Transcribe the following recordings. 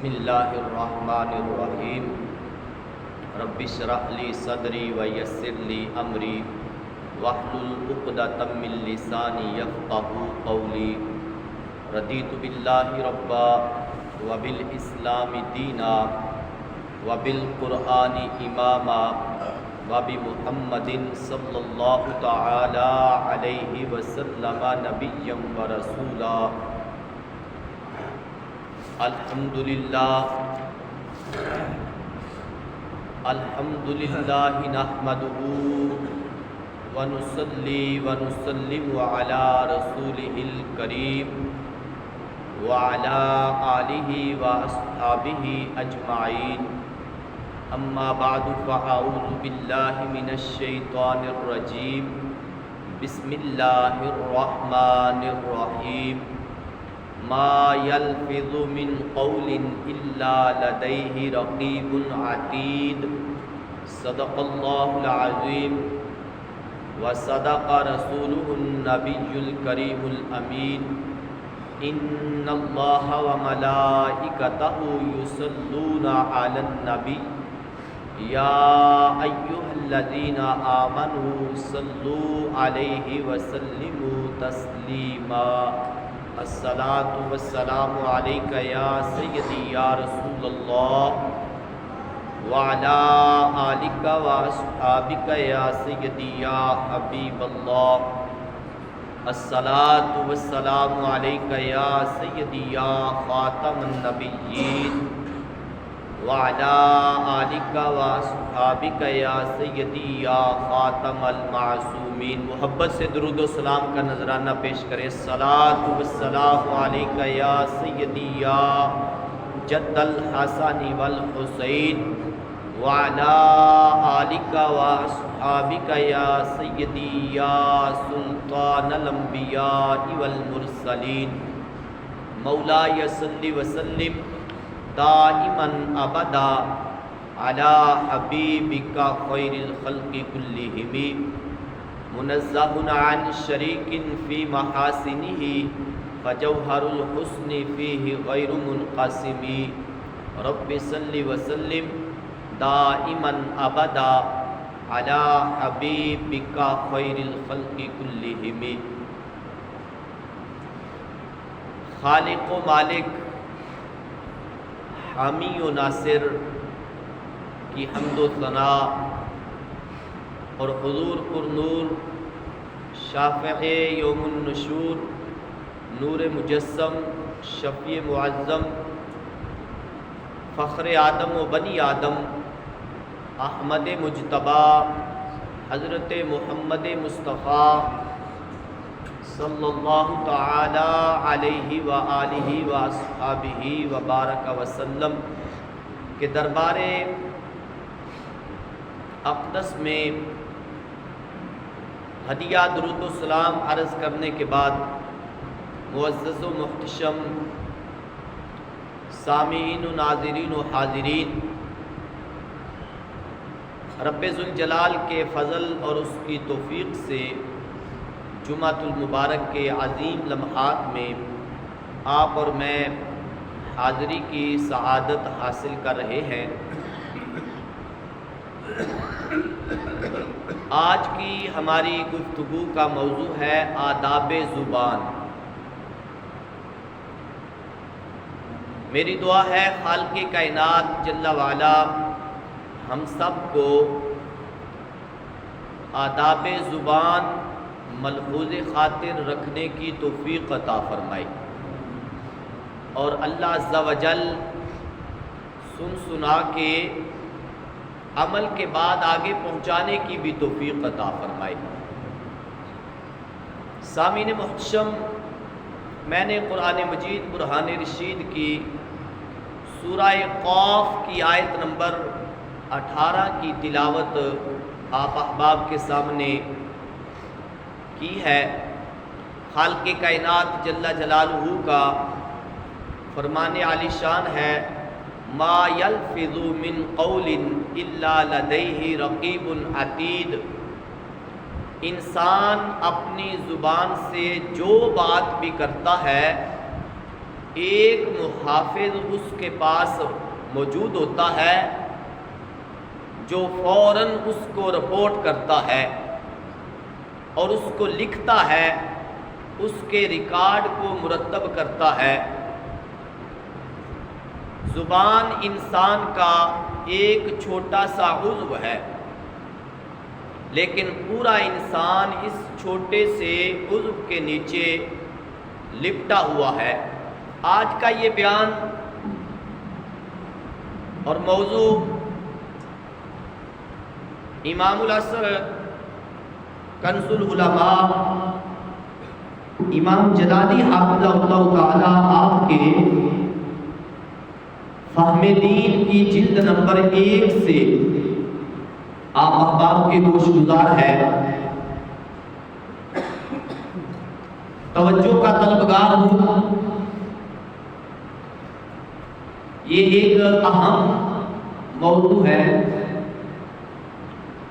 اللہ الرحمن الرحیم رب اشرح لی صدری ویسر لی امری واحلل عقدۃ من لسانی یفقہوا قولی رضیت باللہ ربا وبالاسلام دینا وبالقرآن اماما وبمحمد صلی اللہ تعالی علیہ وسلم نبیا ورسولا۔ الحمدللہ نحمدہ ونصلی ونسلم علی رسولہ الکریم وعلی آلہ واصحابہ اجمعین، اما بعد فاعوذ باللہ من الشیطان الرجیم، بسم اللہ الرحمن الرحیم، ما یلفظ من قول الا لدیہ رقیب عتید۔ صدق اللہ العظیم وصدق رسولہ النبی الکریم الامین۔ ان اللہ وملائکتہ یصلون علی النبی یا ایھا الذین آمنوا صلوا علیہ وسلموا تسلیما۔ الصلاۃ والسلام علیک یا سیدی یا رسول اللہ وعلی آلک واصحابک یا سیدی یا حبیب اللہ۔ الصلاۃ والسلام علیک یا سیدی یا خاتم النبیین وعلی آلک واصحابک یا سیدی یا خاتم المعصومین۔ محبت سے درود و سلام کا نذرانہ پیش کریں۔ الصلاۃ والسلام علیک یا سیدی یا جد الحسن والحسین وعلی آلک واصحابک یا سیدی یا سلطان الانبیاء والمرسلین۔ مولاي صل وسلم دائما ابدا علی حبیبک خیر الخلق کلہم، منزہ عن شریک فی محاسنہ فجوہر الحسن فیہ غیر منقسم۔ رب صل وسلم دائما ابدا علی حبیبک خیر الخلق کلہم۔ خالق و مالک، حامی و ناصر کی حمد و ثنا اور حضور پر نور، شافع یوم النشور، نور مجسم، شفیع معظم، فخر آدم و بنی آدم، احمد مجتبی، حضرت محمد مصطفیٰ صلی اللہ تعالی علیہ وآلہ واصحابہ وبارک وسلم کے دربار اقدس میں ہدیہ درود و سلام عرض کرنے کے بعد، معزز و محتشم سامعین و ناظرین و حاضرین، رب ذوالجلال کے فضل اور اس کی توفیق سے جمعۃ المبارک کے عظیم لمحات میں آپ اور میں حاضری کی سعادت حاصل کر رہے ہیں۔ آج کی ہماری گفتگو کا موضوع ہے آداب زبان۔ میری دعا ہے خالق کائنات جل وعلا ہم سب کو آداب زبان ملحوظ خاطر رکھنے کی توفیق عطا فرمائے، اور اللہ عز و جل سن سنا کے عمل کے بعد آگے پہنچانے کی بھی توفیق عطا فرمائے۔ سامعین محتشم، میں نے قرآن مجید برہان رشید کی سورہ قاف کی آیت نمبر 18 کی تلاوت آپ احباب کے سامنے کی ہے۔ خالق کائنات جل جلالہ کا فرمان عالی شان ہے، ما یلفظ من قول الا لدیہ رقیب عتید۔ انسان اپنی زبان سے جو بات بھی کرتا ہے ایک محافظ اس کے پاس موجود ہوتا ہے جو فوراً اس کو رپورٹ کرتا ہے اور اس کو لکھتا ہے، اس کے ریکارڈ کو مرتب کرتا ہے۔ زبان انسان کا ایک چھوٹا سا عضو ہے، لیکن پورا انسان اس چھوٹے سے عضو کے نیچے لپٹا ہوا ہے۔ آج کا یہ بیان اور موضوع امام العصر کنز العلماء امام جلالی حافظہ اللہ تعالی آپ کے فہم دین کی جلد نمبر 1 سے آپ احباب کے گوش گزار ہے، توجہ کا طلبگار ہوں۔ یہ ایک اہم موضوع ہے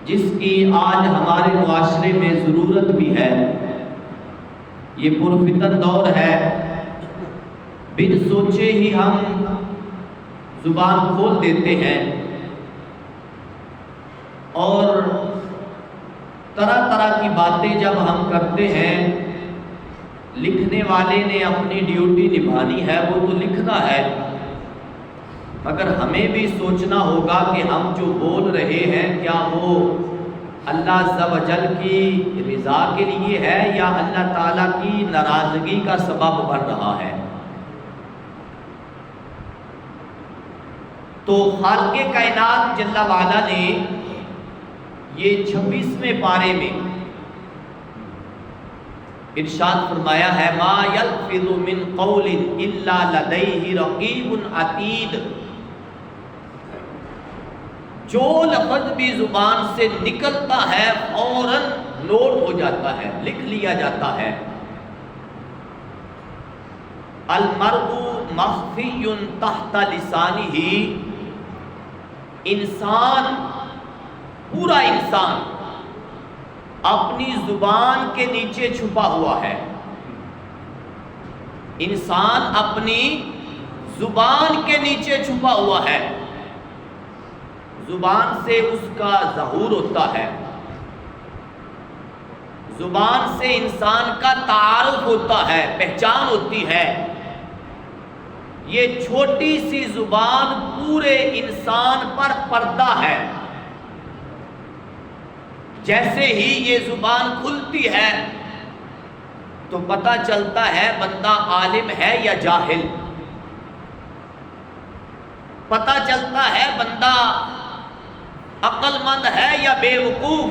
جس کی آج ہمارے معاشرے میں ضرورت بھی ہے۔ یہ پرفتن دور ہے، بن سوچے ہی ہم زبان کھول دیتے ہیں اور طرح طرح کی باتیں جب ہم کرتے ہیں۔ لکھنے والے نے اپنی ڈیوٹی نبھانی ہے، وہ تو لکھنا ہے، مگر ہمیں بھی سوچنا ہوگا کہ ہم جو بول رہے ہیں کیا وہ اللہ عز و جل کی رضا کے لیے ہے یا اللہ تعالیٰ کی ناراضگی کا سبب بن رہا ہے۔ تو خالق کائنات جل وعلا نے یہ 26ویں پارے میں ارشاد فرمایا ہے، ما یلفظ من قول الا لدیہ رقیب عتید۔ جو لفظ بھی زبان سے نکلتا ہے فوراً نوٹ ہو جاتا ہے، لکھ لیا جاتا ہے۔ المرء مخفی تحت لسانہ، انسان، پورا انسان اپنی زبان کے نیچے چھپا ہوا ہے۔ انسان اپنی زبان کے نیچے چھپا ہوا ہے۔ زبان سے اس کا ظہور ہوتا ہے، زبان سے انسان کا تعارف ہوتا ہے، پہچان ہوتی ہے۔ یہ چھوٹی سی زبان پورے انسان پر پردہ ہے۔ جیسے ہی یہ زبان کھلتی ہے تو پتہ چلتا ہے بندہ عالم ہے یا جاہل، پتہ چلتا ہے بندہ عقل مند ہے یا بے وقوف۔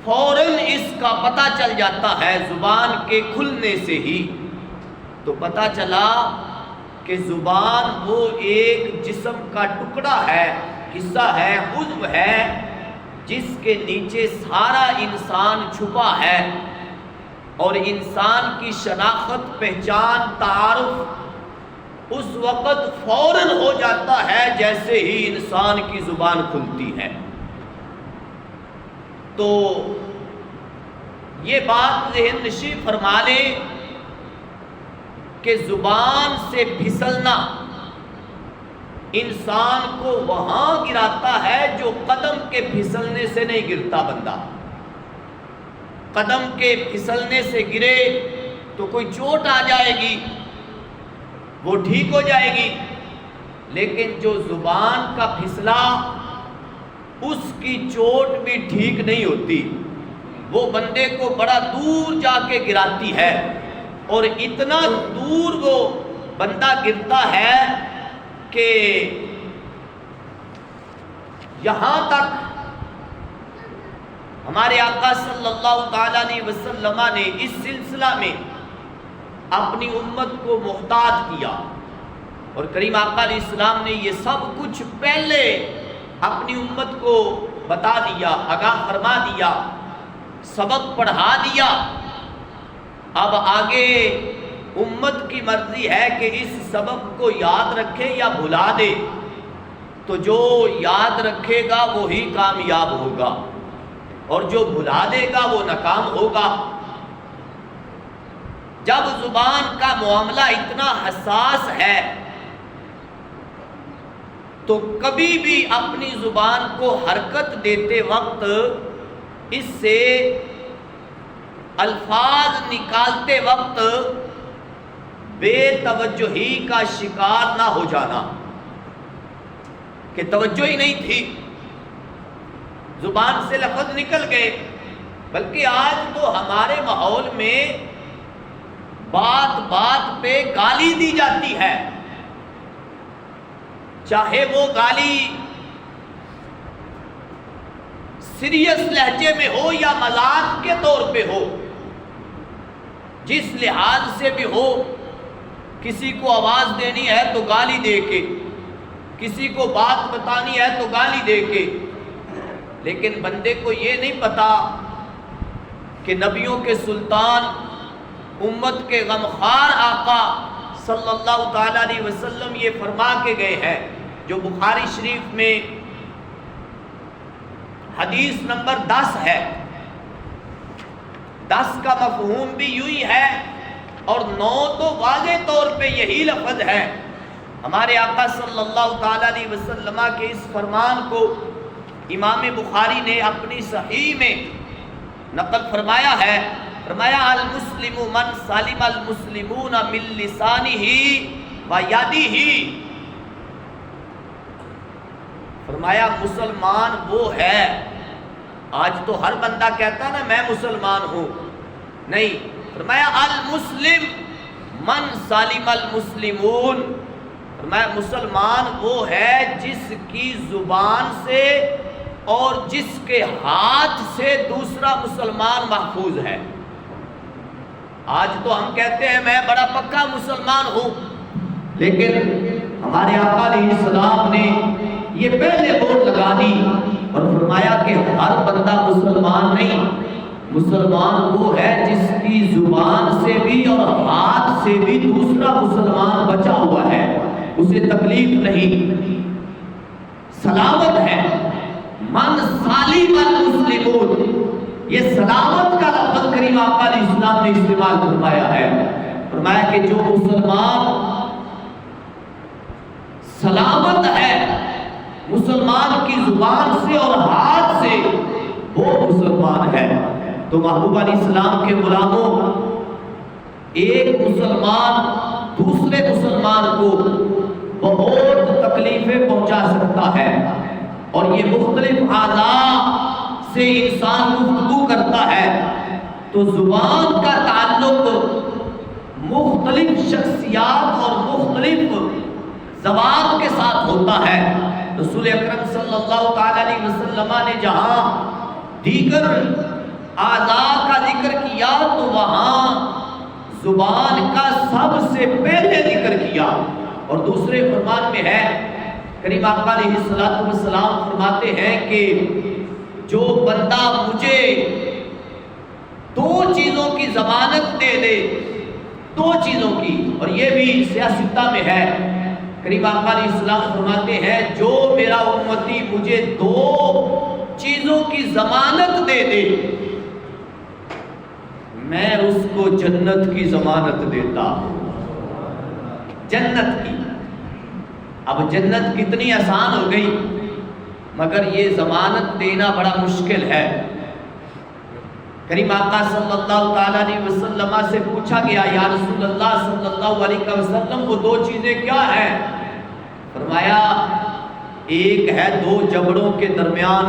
فوراً اس کا پتہ چل جاتا ہے زبان کے کھلنے سے ہی۔ تو پتہ چلا کہ زبان وہ ایک جسم کا ٹکڑا ہے، حصہ ہے، عضو ہے، جس کے نیچے سارا انسان چھپا ہے، اور انسان کی شناخت، پہچان، تعارف اس وقت فوراً ہو جاتا ہے جیسے ہی انسان کی زبان کھلتی ہے۔ تو یہ بات ذہن نشین فرما لے کہ زبان سے پھسلنا انسان کو وہاں گراتا ہے جو قدم کے پھسلنے سے نہیں گرتا بندہ۔ قدم کے پھسلنے سے گرے تو کوئی چوٹ آ جائے گی، وہ ٹھیک ہو جائے گی، لیکن جو زبان کا پھسلا اس کی چوٹ بھی ٹھیک نہیں ہوتی، وہ بندے کو بڑا دور جا کے گراتی ہے، اور اتنا دور وہ بندہ گرتا ہے کہ یہاں تک ہمارے آقا صلی اللہ تعالیٰ علیہ وسلم نے اس سلسلہ میں اپنی امت کو محتاط کیا، اور کریم آقا علیہ السلام نے یہ سب کچھ پہلے اپنی امت کو بتا دیا، آگاہ فرما دیا، سبق پڑھا دیا۔ اب آگے امت کی مرضی ہے کہ اس سبق کو یاد رکھے یا بھلا دے، تو جو یاد رکھے گا وہی کامیاب ہوگا، اور جو بھلا دے گا وہ ناکام ہوگا۔ جب زبان کا معاملہ اتنا حساس ہے تو کبھی بھی اپنی زبان کو حرکت دیتے وقت اس سے الفاظ نکالتے وقت بے توجہی کا شکار نہ ہو جانا کہ توجہ ہی نہیں تھی، زبان سے لفظ نکل گئے۔ بلکہ آج تو ہمارے ماحول میں بات بات پہ گالی دی جاتی ہے، چاہے وہ گالی سیریس لہجے میں ہو یا مذاق کے طور پہ ہو، جس لحاظ سے بھی ہو۔ کسی کو آواز دینی ہے تو گالی دے کے، کسی کو بات بتانی ہے تو گالی دے کے، لیکن بندے کو یہ نہیں پتا کہ نبیوں کے سلطان، امت کے غمخوار آقا صلی اللہ تعالی علیہ وسلم یہ فرما کے گئے ہیں، جو بخاری شریف میں حدیث نمبر 10 ہے۔ 10 کا مفہوم بھی یوں ہی ہے اور 9 تو واضح طور پہ یہی لفظ ہے۔ ہمارے آقا صلی اللہ تعالی علیہ وسلم کے اس فرمان کو امام بخاری نے اپنی صحیح میں نقل فرمایا ہے۔ فرمایا المسلم من سلم المسلمون من لسانہ و یدہ، فرمایا مسلمان وہ ہے، آج تو ہر بندہ کہتا ہے نا میں مسلمان ہوں، نہیں، فرمایا المسلم من سلم المسلمون، فرمایا مسلمان وہ ہے جس کی زبان سے اور جس کے ہاتھ سے دوسرا مسلمان محفوظ ہے۔ آج تو ہم کہتے ہیں میں بڑا پکا مسلمان ہوں، لیکن ہمارے آقا علیہ السلام نے یہ پہلے بورڈ لگا دی اور فرمایا کہ ہر بندہ مسلمان نہیں، مسلمان وہ ہے جس کی زبان سے بھی اور ہاتھ سے بھی دوسرا مسلمان بچا ہوا ہے، اسے تکلیف نہیں، سلامت ہے۔ من سالم المسلمون، یہ سلامت کا لفظ کریم آقا علیہ السلام نے استعمال فرمایا ہے۔ فرمایا کہ جو مسلمان سلامت ہے مسلمان کی زبان سے اور ہاتھ سے، وہ مسلمان ہے۔ تو محبوب علیہ السلام کے غلاموں، ایک مسلمان دوسرے مسلمان کو بہت تکلیفیں پہنچا سکتا ہے، اور یہ مختلف اعضاء سے انسان گفتگو کرتا ہے، تو زبان کا تعلق مختلف شخصیات اور مختلف زبان کے ساتھ ہوتا ہے۔ رسول اکرم صلی اللہ تعالی علیہ وسلم نے جہاں دیگر اعضاء کا ذکر کیا تو وہاں زبان کا سب سے پہلے ذکر کیا، اور دوسرے فرمان میں ہے کریم آقا علیہ السلام فرماتے ہیں کہ جو بندہ مجھے 2 چیزوں کی ضمانت دے دے، 2 چیزوں کی، اور یہ بھی سیاستہ میں ہے، کریم آقا علیہ السلام فرماتے ہیں جو میرا امتی مجھے 2 چیزوں کی ضمانت دے دے، میں اس کو جنت کی ضمانت دیتا ہوں، جنت کی۔ اب جنت کتنی آسان ہو گئی، مگر یہ ضمانت دینا بڑا مشکل ہے۔ کریم آقا صلی اللہ تعالی علیہ وسلم سے پوچھا گیا یا رسول اللہ صلی اللہ علیہ وسلم وہ 2 چیزیں کیا ہیں؟ فرمایا ایک ہے 2 جبڑوں کے درمیان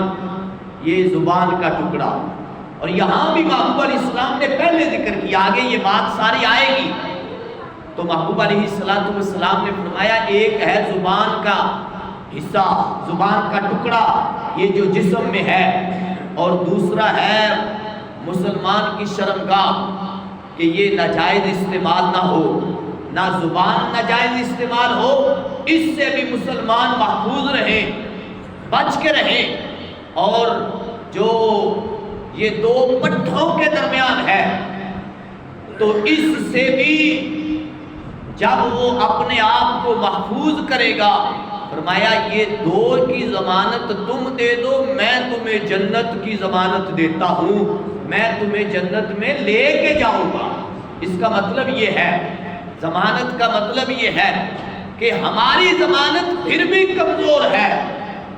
یہ زبان کا ٹکڑا، اور یہاں بھی محبوب علیہ السلام نے پہلے ذکر کیا، آگے یہ بات ساری آئے گی، تو محبوب علیہ السلام نے فرمایا ایک ہے زبان کا حصہ، زبان کا ٹکڑا، یہ جو جسم میں ہے، اور دوسرا ہے مسلمان کی شرمگاہ، کہ یہ ناجائز استعمال نہ ہو، نہ زبان ناجائز استعمال ہو، اس سے بھی مسلمان محفوظ رہیں، بچ کے رہیں۔ اور جو یہ 2 پٹھوں کے درمیان ہے، تو اس سے بھی جب وہ اپنے آپ کو محفوظ کرے گا، فرمایا یہ 2 کی ضمانت تم دے دو، میں تمہیں جنت کی ضمانت دیتا ہوں، میں تمہیں جنت میں لے کے جاؤں گا۔ اس کا مطلب یہ ہے، ضمانت کا مطلب یہ ہے کہ ہماری ضمانت پھر بھی کمزور ہے،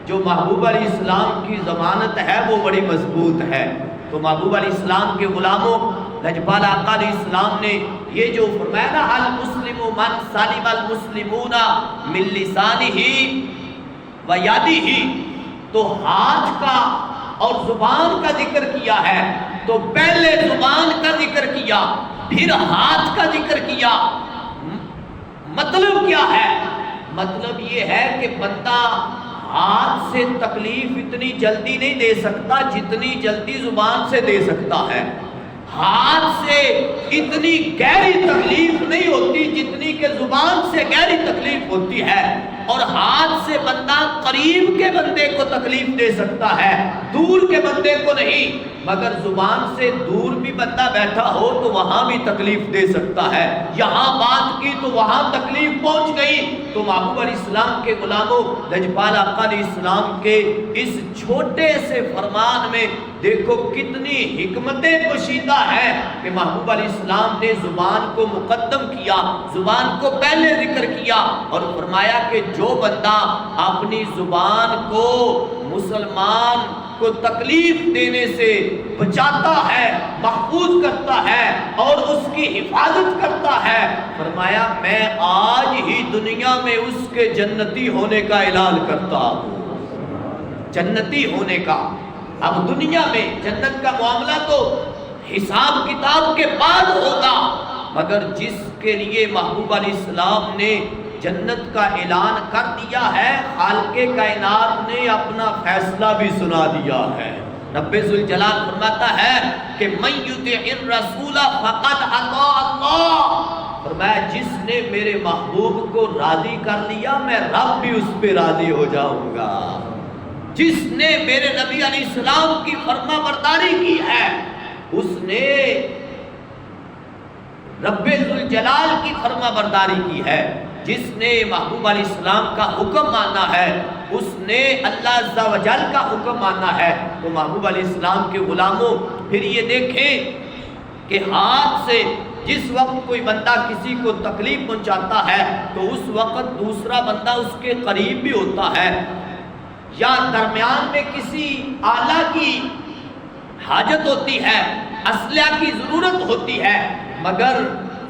جو محبوب علیہ السلام کی ضمانت ہے وہ بڑی مضبوط ہے۔ تو محبوب علیہ السلام کے غلاموں، لجپال آقا علیہ السلام نے یہ جو فرمایا نا المسلم من سلم المسلمون من لسانہ و یدہ، تو ہاتھ کا اور زبان کا ذکر کیا ہے، تو پہلے زبان کا ذکر کیا پھر ہاتھ کا ذکر کیا۔ مطلب کیا ہے؟ مطلب یہ ہے کہ بندہ ہاتھ سے تکلیف اتنی جلدی نہیں دے سکتا جتنی جلدی زبان سے دے سکتا ہے، ہاتھ سے اتنی گہری تکلیف نہیں ہوتی جتنی کہ زبان سے گہری تکلیف ہوتی ہے، اور ہاتھ سے بندہ قریب کے بندے کو تکلیف دے سکتا ہے، دور کے بندے کو نہیں، مگر زبان سے دور بھی بندہ بیٹھا ہو تو وہاں بھی تکلیف دے سکتا ہے۔ یہاں بات کی تو وہاں تکلیف پہنچ گئی۔ تو محبوب علیہ السلام کے غلاموں، لجپال آقا علیہ السلام کے اس چھوٹے سے فرمان میں دیکھو کتنی حکمتیں پوشیدہ ہیں کہ محبوب علیہ السلام نے زبان کو مقدم کیا، زبان کو پہلے ذکر کیا، اور فرمایا کہ جو بندہ اپنی زبان کو مسلمان کو تکلیف دینے سے بچاتا ہے، محفوظ کرتا ہے اور اس کی حفاظت کرتا ہے، فرمایا میں آج ہی دنیا میں اس کے جنتی ہونے کا اعلان کرتا ہوں، جنتی ہونے کا۔ اب دنیا میں جنت کا معاملہ تو حساب کتاب کے بعد ہوگا، مگر جس کے لیے محبوب علیہ السلام نے جنت کا اعلان کر دیا ہے، خالق کائنات نے اپنا فیصلہ بھی سنا دیا ہے۔ رب ذوالجلال فرماتا ہے کہ من یطع الرسول فقد اطاع اللہ، فرمایا جس نے میرے محبوب کو راضی کر لیا میں رب بھی اس پہ راضی ہو جاؤں گا۔ جس نے میرے نبی علیہ السلام کی فرما برداری کی ہے اس نے رب ذوالجلال کی فرما برداری کی ہے، جس نے محبوب علیہ السلام کا حکم مانا ہے اس نے اللہ عز و جل کا حکم مانا ہے۔ تو محبوب علیہ السلام کے غلاموں پھر یہ دیکھیں کہ ہاتھ سے جس وقت کوئی بندہ کسی کو تکلیف پہنچاتا ہے تو اس وقت دوسرا بندہ اس کے قریب بھی ہوتا ہے، یا درمیان میں کسی آلہ کی حاجت ہوتی ہے، اسلحہ کی ضرورت ہوتی ہے، مگر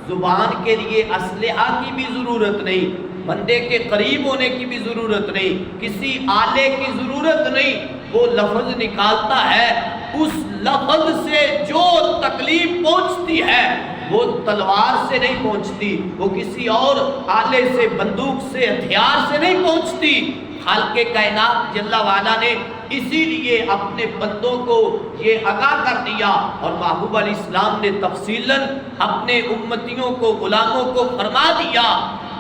زبان کے لیے اسلحہ کی بھی ضرورت نہیں، بندے کے قریب ہونے کی بھی ضرورت نہیں، کسی آلے کی ضرورت نہیں، وہ لفظ نکالتا ہے، اس لفظ سے جو تکلیف پہنچتی ہے وہ تلوار سے نہیں پہنچتی، وہ کسی اور آلے سے، بندوق سے، ہتھیار سے نہیں پہنچتی۔ خالق کائنات جل وعلا نے اسی لیے اپنے بندوں کو یہ آگاہ کر دیا، اور محبوب علیہ السلام نے تفصیلاً اپنے امتیوں کو، غلاموں کو فرما دیا۔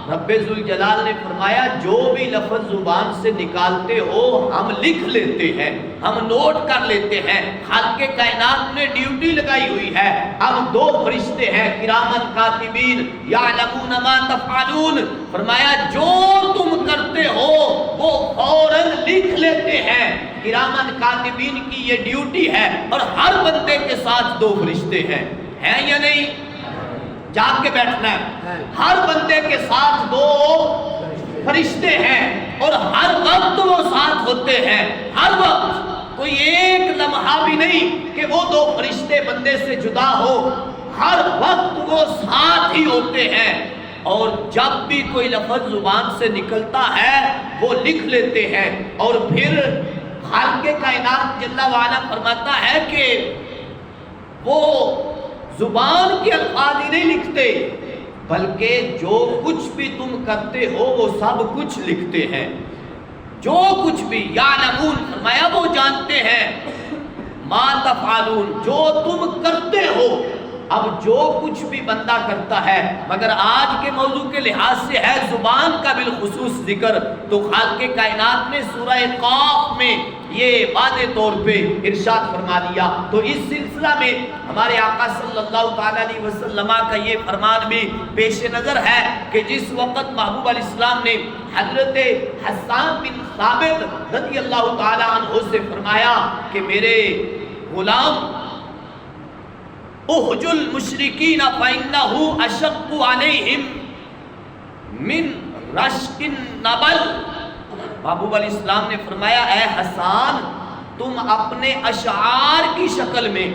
رب ذوالجلال نے فرمایا جو بھی لفظ زبان سے نکالتے ہو ہم لکھ لیتے ہیں، ہم نوٹ کر لیتے ہیں، خالق کائنات نے ڈیوٹی لگائی ہوئی ہے۔ اب دو فرشتے ہیں کرامن کاتبین یعلمون ما تفعلون، فرمایا جو تم کرتے ہو وہ فوراً لکھ لیتے ہیں۔ کرامن کاتبین کی یہ ڈیوٹی ہے، اور ہر بندے کے ساتھ دو فرشتے ہیں یا نہیں؟ جاگ کے بیٹھنا ہے، ہر بندے کے ساتھ دو فرشتے ہیں، اور ہر وقت وہ ساتھ ہوتے ہیں، ہر وقت، کوئی ایک لمحہ بھی نہیں کہ وہ دو فرشتے بندے سے جدا ہو، ہر وقت وہ ساتھ ہی ہوتے ہیں، اور جب بھی کوئی لفظ زبان سے نکلتا ہے وہ لکھ لیتے ہیں۔ اور پھر خالق کائنات جل وعلا فرماتا ہے کہ وہ زبان کے الفاظ ہی نہیں لکھتے بلکہ جو کچھ بھی تم کرتے ہو وہ سب کچھ لکھتے ہیں، جو کچھ بھی، یعلمون فرمایا وہ جانتے ہیں، ما تفعلون جو تم کرتے ہو۔ اب جو کچھ بھی بندہ کرتا ہے، مگر آج کے موضوع کے لحاظ سے ہے زبان کا بالخصوص ذکر، تو خالق کائنات نے سورہ قاف میں یہ واضح طور پہ ارشاد فرما دیا۔ تو اس سلسلہ میں ہمارے آقا صلی اللہ تعالیٰ علیہ وسلم کا یہ فرمان بھی پیش نظر ہے کہ جس وقت محبوب علیہ السلام نے حضرت حسان بن ثابت رضی اللہ تعالیٰ عنہ سے فرمایا کہ میرے غلام احج المشرکین فإنہ اشق علیہم من رشق النبل۔ محبوب علیہ السلام نے فرمایا اے حسان تم اپنے اشعار کی شکل میں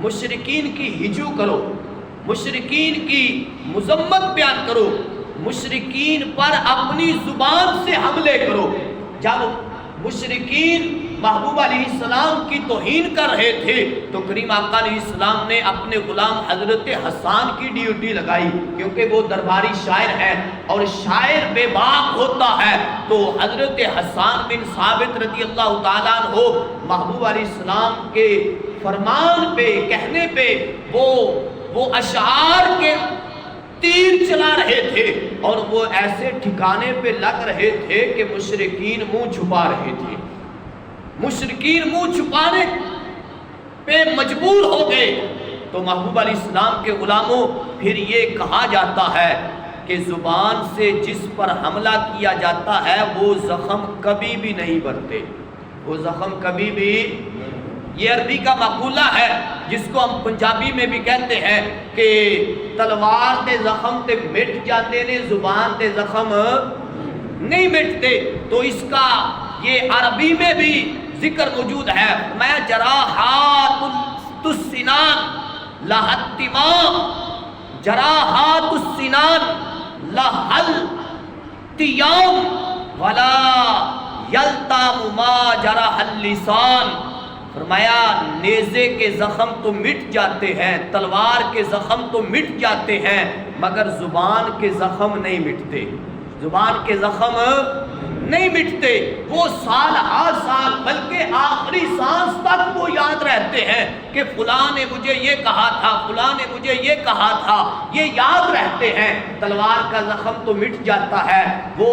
مشرکین کی ہجو کرو، مشرکین کی مذمت بیان کرو، مشرکین پر اپنی زبان سے حملے کرو۔ جب مشرکین محبوب علیہ السلام کی توہین کر رہے تھے تو کریم آقا علیہ السلام نے اپنے غلام حضرت حسان کی ڈیوٹی لگائی، کیونکہ وہ درباری شاعر ہے اور شاعر بے باک ہوتا ہے، تو حضرت حسان بن ثابت رضی اللہ تعالیٰ عنہ محبوب علیہ السلام کے فرمان پہ کہنے پہ وہ اشعار کے تیر چلا رہے تھے اور وہ ایسے ٹھکانے پہ لگ رہے تھے کہ مشرکین منہ چھپا رہے تھے، مشرکین منہ چھپانے پہ مجبور ہو گئے۔ تو محبوب علیہ السلام کے غلاموں پھر یہ کہا جاتا ہے کہ زبان سے جس پر حملہ کیا جاتا ہے وہ زخم کبھی بھی نہیں بھرتے، وہ زخم کبھی بھی، یہ عربی کا مقولہ ہے جس کو ہم پنجابی میں بھی کہتے ہیں کہ تلوار تے زخم تے مٹ جاتے نے، زبان تے زخم نہیں مٹتے۔ تو اس کا یہ عربی میں بھی ذکر موجود ہے، میں جراحات السنان لہتمام، جراحات السنان لہل تیام ولا یلتام ما جرح اللسان۔ فرمایا نیزے کے زخم تو مٹ جاتے ہیں، تلوار کے زخم تو مٹ جاتے ہیں، مگر زبان کے زخم نہیں مٹتے، زبان کے زخم نہیں مٹتے۔ وہ سال ہر سال بلکہ آخری سانس تک وہ یاد رہتے ہیں کہ فلاں نے مجھے یہ کہا تھا، فلاں نے مجھے یہ کہا تھا، یہ یاد رہتے ہیں۔ تلوار کا زخم تو مٹ جاتا ہے، وہ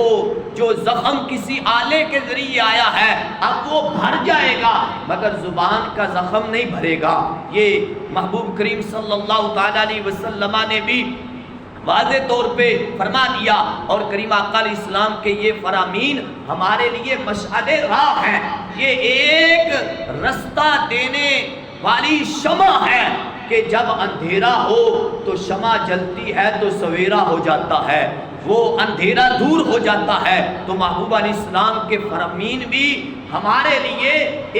جو زخم کسی آلے کے ذریعے آیا ہے اب وہ بھر جائے گا، مگر زبان کا زخم نہیں بھرے گا۔ یہ محبوب کریم صلی اللہ تعالیٰ علیہ وسلم نے بھی واضح طور پہ فرما دیا، اور کریم آقا علیہ السلام کے یہ فرامین ہمارے لیے مشعل راہ ہیں، یہ ایک رستہ دینے والی شمع ہے کہ جب اندھیرا ہو تو شمع جلتی ہے تو سویرا ہو جاتا ہے، وہ اندھیرا دور ہو جاتا ہے۔ تو محبوب علیہ السلام کے فرامین بھی ہمارے لیے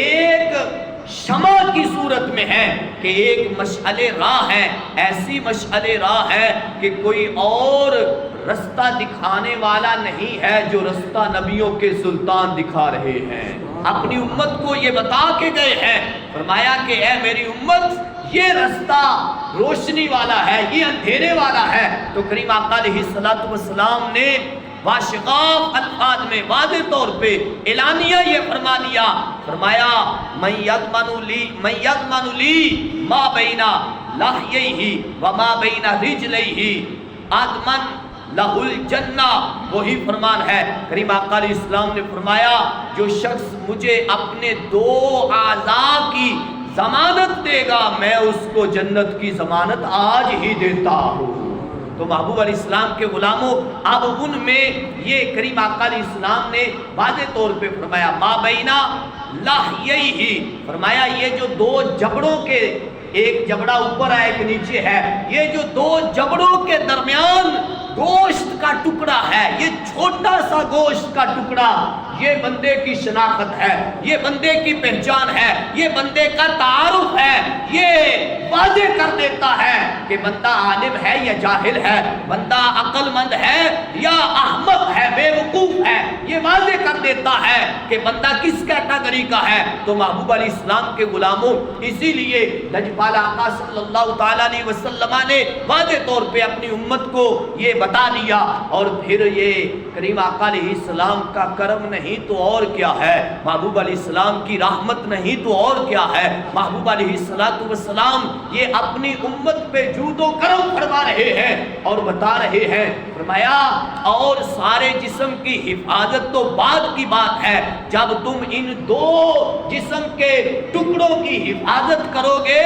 ایک شمع کی صورت میں ہے کہ ایک مشعل راہ ہے، ایسی مشعل راہ ہے کہ کوئی اور رستہ دکھانے والا نہیں ہے، جو رستہ نبیوں کے سلطان دکھا رہے ہیں، اپنی امت کو یہ بتا کے گئے ہیں۔ فرمایا کہ اے میری امت یہ رستہ روشنی والا ہے، یہ اندھیرے والا ہے۔ تو کریم آقا علیہ السلام نے واشغاف الفاظ میں واضح طور پہ اعلانیہ یہ فرما دیا، فرمایا من یضمن لی ما بین لحیہ وما بین رجلیہ اضمن لہ الجنہ۔ وہی فرمان ہے، کریم آقا علیہ السلام نے فرمایا جو شخص مجھے اپنے دو اعضاء کی ضمانت دے گا میں اس کو جنت کی ضمانت آج ہی دیتا ہوں۔ تو محبوب علیہ السلام کے غلاموں اب ان میں یہ کریم آقا علیہ السلام نے واضح طور پہ فرمایا ما بینا لحیہ، فرمایا یہ جو دو جبڑوں کے، ایک جبڑا اوپر ہے ایک نیچے ہے، یہ جو دو جبڑوں کے درمیان گوشت کا ٹکڑا ہے، یہ چھوٹا سا گوشت کا ٹکڑا، یہ بندے کی شناخت ہے، یہ بندے کی پہچان ہے، یہ بندے کا تعارف ہے، یہ واضح کر دیتا ہے کہ بندہ عالم ہے یا جاہل ہے، بندہ عقل مند ہے یا احمق ہے، بے وقوف ہے، یہ واضح کر دیتا ہے کہ بندہ کس کیٹیگری کا ہے۔ تو محبوب علیہ السلام کے غلاموں اسی لیے لجپال آقا صلی اللہ تعالیٰ علیہ وسلم نے واضح طور پہ اپنی امت کو یہ بتا دیا، اور پھر یہ کریم آقا علیہ السلام کا کرم نہیں تو اور کیا ہے، محبوب علیہ السلام کی رحمت نہیں تو اور کیا ہے۔ محبوب علیہ السلام یہ اپنی امت پہ جود و کرم فرما رہے ہیں اور بتا رہے ہیں، فرمایا اور سارے جسم کی حفاظت تو بعد کی بات ہے، جب تم ان دو جسم کے ٹکڑوں کی حفاظت کرو گے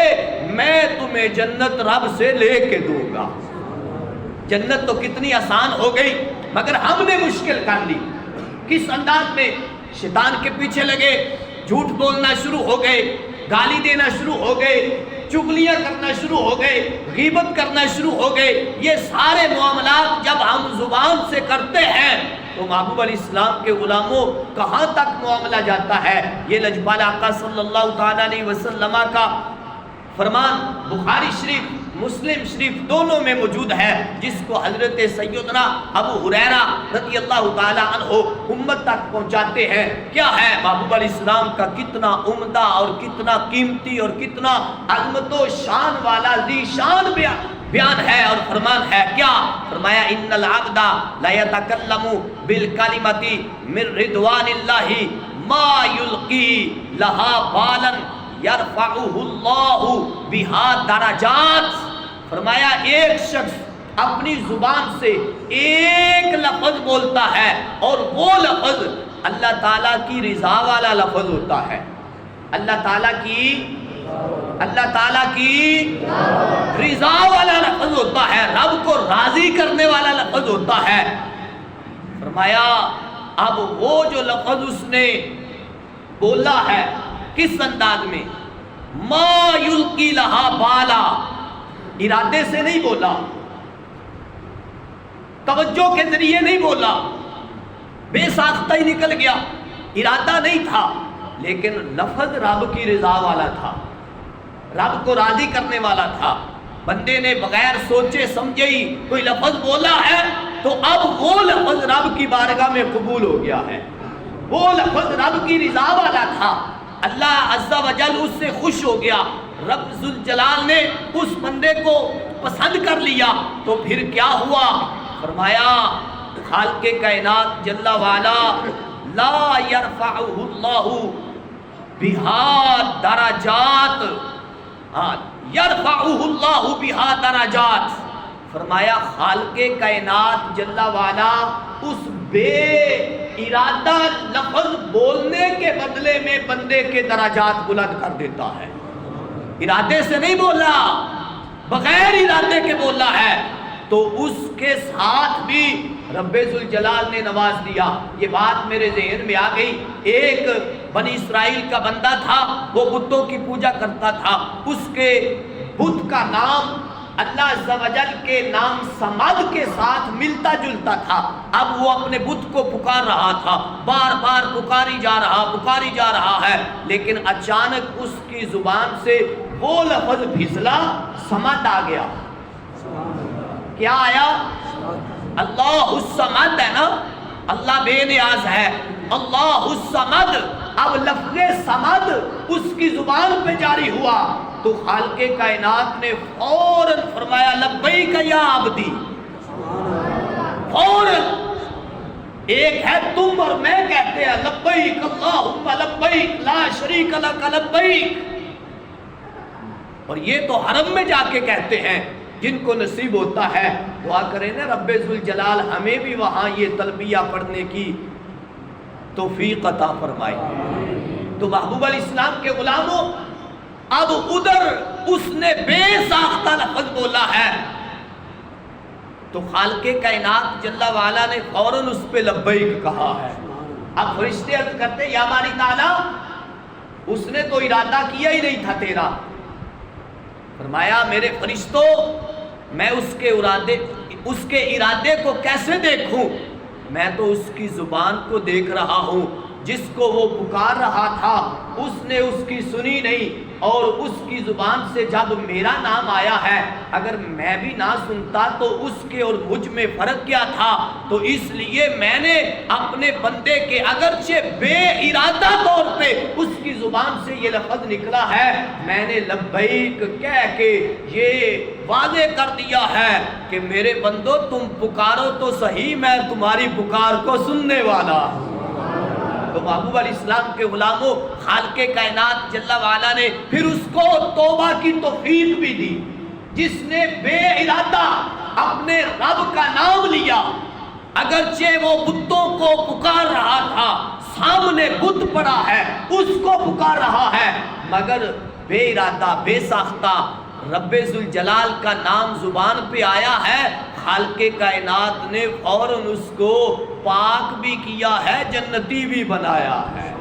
میں تمہیں جنت رب سے لے کے دوں گا۔ جنت تو کتنی آسان ہو گئی مگر ہم نے مشکل کر لی۔ کس انداز میں شیطان کے پیچھے لگے، جھوٹ بولنا شروع ہو گئے، گالی دینا شروع ہو گئے، چغلیاں کرنا شروع ہو گئے، غیبت کرنا شروع ہو گئے۔ یہ سارے معاملات جب ہم زبان سے کرتے ہیں تو محبوب علیہ السلام کے غلاموں کہاں تک معاملہ جاتا ہے؟ یہ لجپال آقا صلی اللہ تعالیٰ علیہ وسلم کا فرمان بخاری شریف مسلم شریف دونوں میں موجود ہے، جس کو حضرت سیدنا ابو ہریرہ رضی اللہ تعالیٰ عنہ امت تک پہنچاتے ہیں۔ کیا ہے محبوب علیہ السلام کا کتنا عمدہ اور کتنا قیمتی اور کتنا عظمت و شان والا ذی شان بیان ہے اور فرمان ہے۔ کیا فرمایا؟ ان العبد لا يتكلم بالکلمۃ من رضوان اللہ ما یلقی لها بالا یرفعہ اللہ بہا درجات۔ فرمایا ایک شخص اپنی زبان سے ایک لفظ بولتا ہے اور وہ لفظ اللہ تعالیٰ کی رضا والا لفظ ہوتا ہے، اللہ تعالیٰ کی رضا والا لفظ ہوتا ہے، رب کو راضی کرنے والا لفظ ہوتا ہے۔ فرمایا اب وہ جو لفظ اس نے بولا ہے کس انداز میں؟ ما یلقی لہا بالا، ارادے سے نہیں بولا، توجہ کے ذریعے نہیں بولا، بے ساختہ ہی نکل گیا، ارادہ نہیں تھا، لیکن لفظ رب کی رضا والا تھا، رب کو راضی کرنے والا تھا۔ بندے نے بغیر سوچے سمجھے ہی کوئی لفظ بولا ہے تو اب وہ لفظ رب کی بارگاہ میں قبول ہو گیا ہے، وہ لفظ رب کی رضا والا تھا، اللہ عز و جل اس سے خوش ہو گیا، رب ذوالجلال نے اس بندے کو پسند کر لیا۔ تو پھر کیا ہوا؟ فرمایا خالق کائنات جل وعلا لا یرفعہ اللہ بہا درجات، یرفعہ اللہ بہا درجات۔ فرمایا خالق کائنات جل وعلا اس بے ارادہ لفظ بولنے کے بدلے میں بندے کے درجات بلند کر دیتا ہے۔ ارادے سے نہیں بولا، بغیر ارادے کے بولا ہے تو اس کے ساتھ بھی رب ذوالجلال نے نواز دیا۔ یہ بات میرے ذہن میں آ گئی، ایک بنی اسرائیل کا بندہ تھا، وہ بتوں کی پوجا کرتا تھا، اس کے بت کا نام اللہ عز و جل کے نام سمد کے ساتھ ملتا جلتا تھا۔ اب وہ اپنے بت کو پکار رہا تھا، بار بار پکاری جا رہا ہے، لیکن اچانک اس کی زبان سے وہ لفظ پھسلا، سمد آ گیا۔ کیا آیا؟ اللہ الصمد ہے نا، اللہ بے نیاز ہے، اللہ الصمد۔ اب لفظ سمد اس کی زبان پہ جاری ہوا تو خالق کائنات نے فوراً فرمایا لبیک یا عبدی، فوراً۔ ایک ہے تم اور میں کہتے ہیں لبیک اللہم لبیک لا شریک لک لبیک، اور یہ تو حرم میں جا کے کہتے ہیں، جن کو نصیب ہوتا ہے دعا کریں نا رب ذوالجلال ہمیں بھی وہاں یہ تلبیہ پڑھنے کی توفیق عطا فرمائے۔ تو محبوب علیہ السلام کے غلاموں اب ادھر اس نے بے ساختہ لفظ بولا ہے تو خالق کائنات جل وعلا نے فوراً اس پہ لبیک کہا ہے۔ اب فرشتے عرض کرتے یا باری تعالیٰ اس نے تو ارادہ کیا ہی نہیں تھا تیرا۔ فرمایا میرے فرشتوں میں اس کے ارادے کو کیسے دیکھوں؟ میں تو اس کی زبان کو دیکھ رہا ہوں، جس کو وہ پکار رہا تھا اس نے اس کی سنی نہیں، اور اس کی زبان سے جب میرا نام آیا ہے اگر میں بھی نہ سنتا تو اس کے اور مجھ میں فرق کیا تھا؟ تو اس لیے میں نے اپنے بندے کے اگرچہ بے ارادہ طور پہ اس کی زبان سے یہ لفظ نکلا ہے، میں نے لبیک کہہ کے یہ واضح کر دیا ہے کہ میرے بندو تم پکارو تو صحیح، میں تمہاری پکار کو سننے والا۔ تو محبوب علیہ السلام کے غلاموں خالق کائنات جل وعلا نے پھر اس کو توبہ کی توفیق بھی دی، جس نے بے ارادہ اپنے رب کا نام لیا، اگرچہ وہ بتوں کو پکار رہا تھا، سامنے بت پڑا ہے اس کو پکار رہا ہے، مگر بے ارادہ بے ساختہ رب ذوالجلال کا نام زبان پہ آیا ہے، خالق کائنات نے فوراً اس کو پاک بھی کیا ہے، جنتی بھی بنایا ہے۔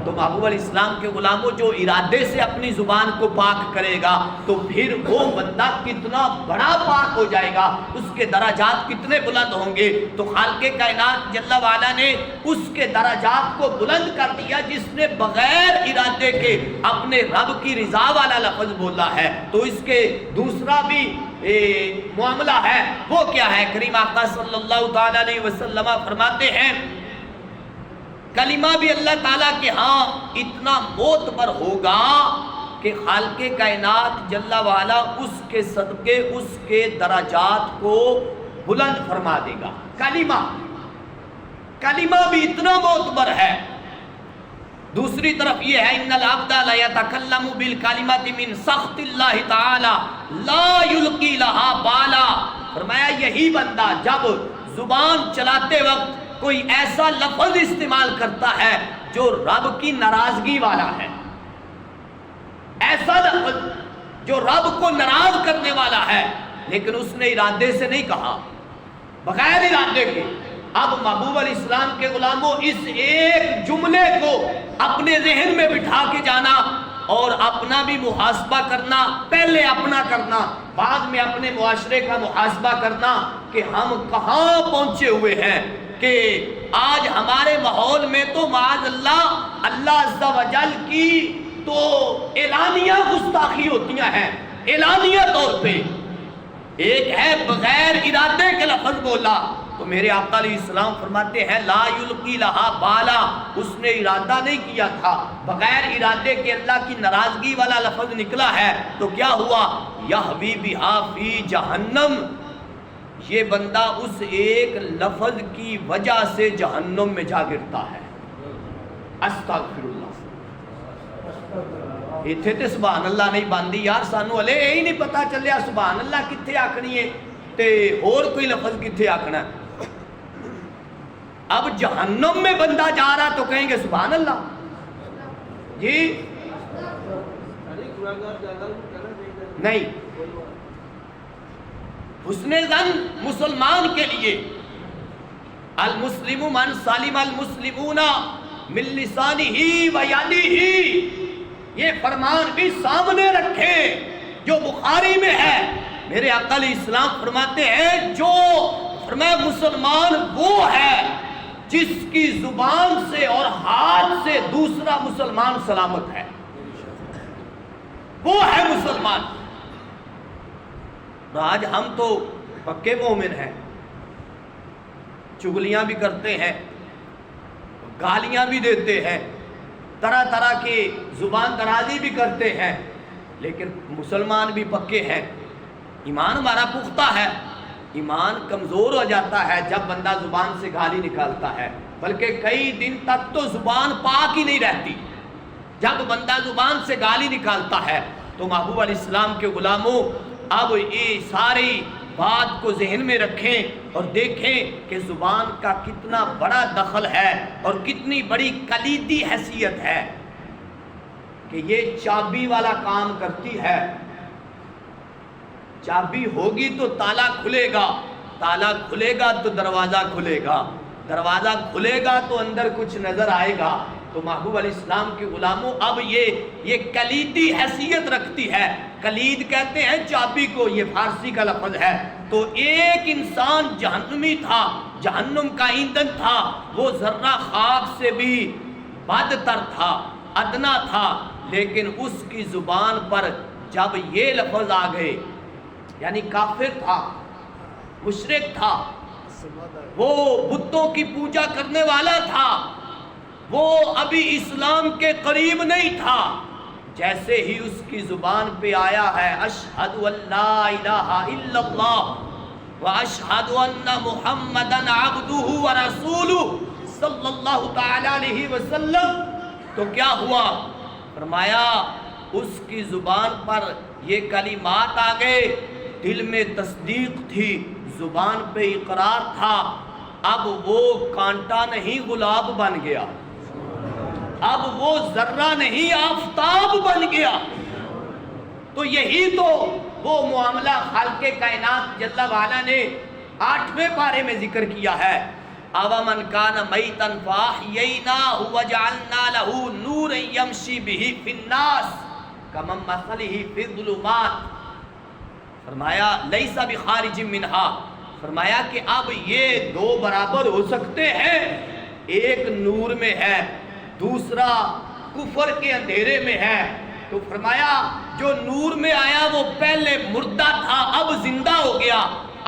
تو محبوب علیہ السلام کے غلاموں جو ارادے سے اپنی زبان کو پاک کرے گا تو پھر وہ بندہ کتنا بڑا پاک ہو جائے گا، اس کے درجات کتنے بلند ہوں گے۔ تو خالق کائنات جل وعلا نے اس کے درجات کو بلند کر دیا جس نے بغیر ارادے کے اپنے رب کی رضا والا لفظ بولا ہے۔ تو اس کے دوسرا بھی معاملہ ہے، وہ کیا ہے؟ کریم آقا صلی اللہ تعالی علیہ وسلم فرماتے ہیں کلمہ بھی اللہ تعالیٰ کے ہاں اتنا معتبر ہوگا کہ خالق کائنات جل وعلا اس کے صدقے اس کے درجات کو بلند فرما دے گا۔ کلمہ بھی اتنا معتبر ہے۔ دوسری طرف یہ ہے ان العبد لا يتكلم بالکلمۃ من سخط اللہ تعالی لا یلقی لها بالا، فرمایا یہی بندہ جب زبان چلاتے وقت کوئی ایسا لفظ استعمال کرتا ہے جو رب کی ناراضگی والا ہے، ایسا لفظ جو رب کو ناراض کرنے والا ہے، لیکن اس نے ارادے سے نہیں کہا، بغیر ارادے کے۔ اب محبوب علیہ السلام کے غلاموں اس ایک جملے کو اپنے ذہن میں بٹھا کے جانا اور اپنا بھی محاسبہ کرنا، پہلے اپنا کرنا، بعد میں اپنے معاشرے کا محاسبہ کرنا کہ ہم کہاں پہنچے ہوئے ہیں کہ آج ہمارے ماحول میں تو معاذ اللہ عز و جل کی تو اعلانیہ گستاخی ہوتی ہیں، اعلانیہ طور پہ۔ ایک ہے بغیر ارادے کے لفظ بولا، تو میرے آقا علیہ السلام فرماتے ہیں لا یلقی لہا بالا، اس نے ارادہ نہیں کیا تھا، بغیر ارادے کے اللہ کی ناراضگی والا لفظ نکلا ہے، تو کیا ہوا؟ یہوی بہا فی جہنم، یہ بندہ اس ایک لفظ کی وجہ سے جہنم میں جا گرتا ہے۔ استغفر اللہ۔ اتھے تے سبحان اللہ نہیں باندھی یار، سانو ہلے یہی نہیں پتا چلیا سبحان اللہ کتھے آکھنی ہے تے اور کوئی لفظ کتھے آکھنا ہے۔ اب جہنم میں بندہ جا رہا تو کہیں گے سبحان اللہ جی، نہیں۔ حسن ظن مسلمان کے لیے، المسلم من سالم المسلمون من لسانہ و یدہ، یہ فرمان بھی سامنے رکھیں جو بخاری میں ہے۔ میرے آقا علیہ السلام فرماتے ہیں جو فرمایا مسلمان وہ ہے جس کی زبان سے اور ہاتھ سے دوسرا مسلمان سلامت ہے، وہ ہے مسلمان۔ آج ہم تو پکے مومن ہیں، چگلیاں بھی کرتے ہیں، گالیاں بھی دیتے ہیں، طرح طرح کی زبان درازی بھی کرتے ہیں، لیکن مسلمان بھی پکے ہیں، ایمان ہمارا پختہ ہے۔ ایمان کمزور ہو جاتا ہے جب بندہ زبان سے گالی نکالتا ہے، بلکہ کئی دن تک تو زبان پاک ہی نہیں رہتی۔ جب بندہ زبان سے گالی نکالتا ہے تو محبوب علیہ السلام کے غلاموں اب یہ ساری بات کو ذہن میں رکھیں اور دیکھیں کہ زبان کا کتنا بڑا دخل ہے اور کتنی بڑی کلیدی حیثیت ہے کہ یہ چابی والا کام کرتی ہے۔ چابی ہوگی تو تالا کھلے گا، تالا کھلے گا تو دروازہ کھلے گا، دروازہ کھلے گا تو اندر کچھ نظر آئے گا۔ تو محبوب علیہ السلام کے غلاموں اب یہ کلیدی حیثیت رکھتی ہے۔ کلید کہتے ہیں چابی کو، یہ فارسی کا لفظ ہے۔ تو ایک انسان جہنمی تھا، جہنم کا ایندھن تھا، وہ ذرہ خاک سے بھی بدتر تھا، ادنا تھا، لیکن اس کی زبان پر جب یہ لفظ آ گئے، یعنی کافر تھا، مشرک تھا، وہ بتوں کی پوجا کرنے والا تھا، وہ ابھی اسلام کے قریب نہیں تھا، جیسے ہی اس کی زبان پہ آیا ہے اشہد ان لا الہ الا اللہ واشہد ان محمدن عبدہ ورسولہ صلی اللہ تعالی علیہ وسلم، تو کیا ہوا؟ فرمایا اس کی زبان پر یہ کلمات آ گئے، دل میں تصدیق تھی، زبان پہ اقرار تھا، اب وہ کانٹا نہیں گلاب بن گیا، اب وہ ذرہ نہیں آفتاب بن گیا۔ تو یہی تو وہ معاملہ خالق کائنات جل وعلا نے 8ویں پارے میں ذکر کیا ہے۔ اَوَ مَنْ كَانَ مَيْتًا فَأَحْيَيْنَاهُ وَجَعَلْنَا لَهُ نُورًا يَمْشِي بِهِ فِي النَّاسِ كَمَثَلِ مَثَلِهِ فِي الظُّلُمَاتِ، فرمایا لیس بخارج منہا، فرمایا کہ اب یہ دو برابر ہو سکتے ہیں، ایک نور میں ہے دوسرا کفر کے اندھیرے میں ہے، تو فرمایا جو نور میں آیا وہ پہلے مردہ تھا اب زندہ ہو گیا،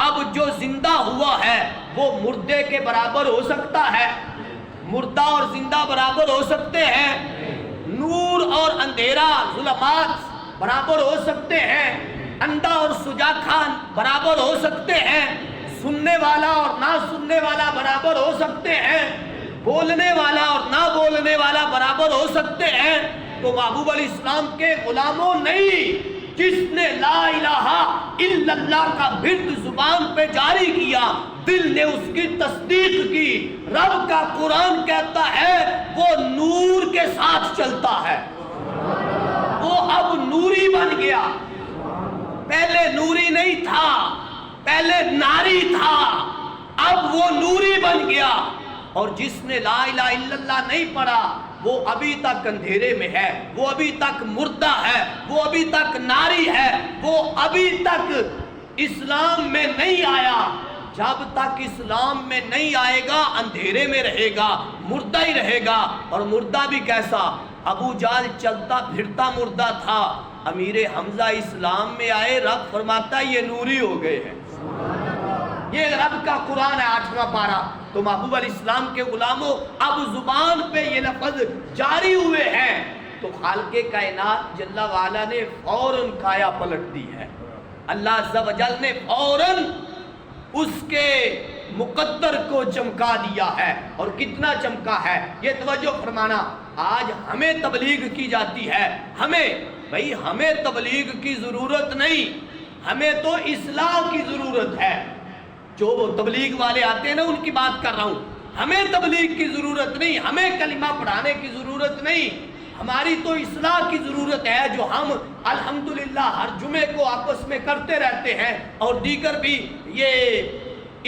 اب جو زندہ ہوا ہے وہ مردے کے برابر ہو سکتا ہے؟ مردہ اور زندہ برابر ہو سکتے ہیں؟ نور اور اندھیرا ظلمات برابر ہو سکتے ہیں؟ اندھا اور سجا خان برابر ہو سکتے ہیں؟ سننے والا اور نہ سننے والا برابر ہو سکتے ہیں؟ بولنے والا اور نہ بولنے والا برابر ہو سکتے ہیں؟ تو محبوب علیہ السلام کے غلاموں نہیں، جس نے لا الہ الا اللہ کا ورد زبان پہ جاری کیا، دل نے اس کی تصدیق کی، رب کا قرآن کہتا ہے وہ نور کے ساتھ چلتا ہے، وہ اب نوری بن گیا، پہلے نوری نہیں تھا، پہلے ناری تھا، اب وہ نوری بن گیا۔ اور جس نے لا الہ الا اللہ نہیں پڑھا وہ ابھی تک اندھیرے میں ہے، وہ ابھی تک مردہ ہے، وہ ابھی تک ناری ہے، وہ ابھی تک اسلام میں نہیں آیا۔ جب تک اسلام میں نہیں آئے گا اندھیرے میں رہے گا، مردہ ہی رہے گا، اور مردہ بھی کیسا؟ ابو جہل چلتا پھرتا مردہ تھا، امیر حمزہ اسلام میں آئے، رب فرماتا یہ نوری ہو گئے ہیں۔ یہ رب کا قرآن ہے 8واں پارہ۔ تو محبوب علیہ السلام کے غلاموں اب زبان پہ یہ لفظ جاری ہوئے ہیں تو خالق کائنات جل وعلا نے فوراً کایا پلٹ دی ہے، اللہ عز و جل نے فوراً اس کے مقدر کو چمکا دیا ہے، اور کتنا چمکا ہے یہ توجہ فرمانا۔ آج ہمیں تبلیغ کی جاتی ہے، ہمیں تبلیغ کی ضرورت نہیں، ہمیں تو اصلاح کی ضرورت ہے۔ جو وہ تبلیغ والے آتے ہیں نا ان کی بات کر رہا ہوں، ہمیں تبلیغ کی ضرورت نہیں، ہمیں کلمہ پڑھانے کی ضرورت نہیں، ہماری تو اصلاح کی ضرورت ہے، جو ہم الحمدللہ ہر جمعے کو آپس میں کرتے رہتے ہیں اور دیگر بھی یہ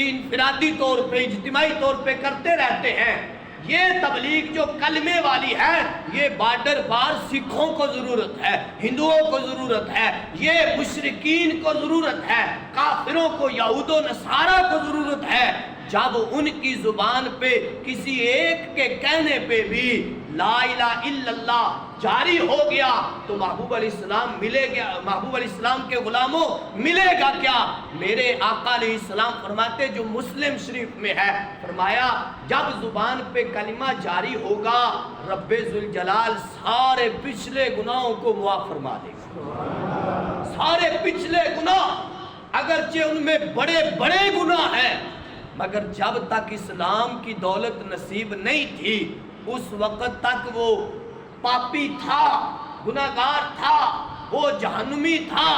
انفرادی طور پہ اجتماعی طور پہ کرتے رہتے ہیں۔ یہ تبلیغ جو کلمے والی ہے یہ بارڈر پار سکھوں کو ضرورت ہے، ہندوؤں کو ضرورت ہے، یہ مشرکین کو ضرورت ہے، کافروں کو یہود و نصارہ کو ضرورت ہے۔ جب ان کی زبان پہ کسی ایک کے کہنے پہ بھی لا الہ الا اللہ جاری ہو گیا تو محبوب علیہ السلام ملے گا، محبوب علیہ السلام کے غلاموں ملے گا کیا؟ میرے آقا علیہ السلام فرماتے جو مسلم شریف میں ہے، فرمایا جب زبان پہ کلمہ جاری ہوگا رب ذوالجلال سارے پچھلے گناہوں کو معاف فرما دے گا، سارے پچھلے گناہ، اگرچہ ان میں بڑے بڑے گناہ ہیں مگر جب تک اسلام کی دولت نصیب نہیں تھی اس وقت تک وہ پاپی تھا، گناہگار تھا، وہ جہنمی تھا،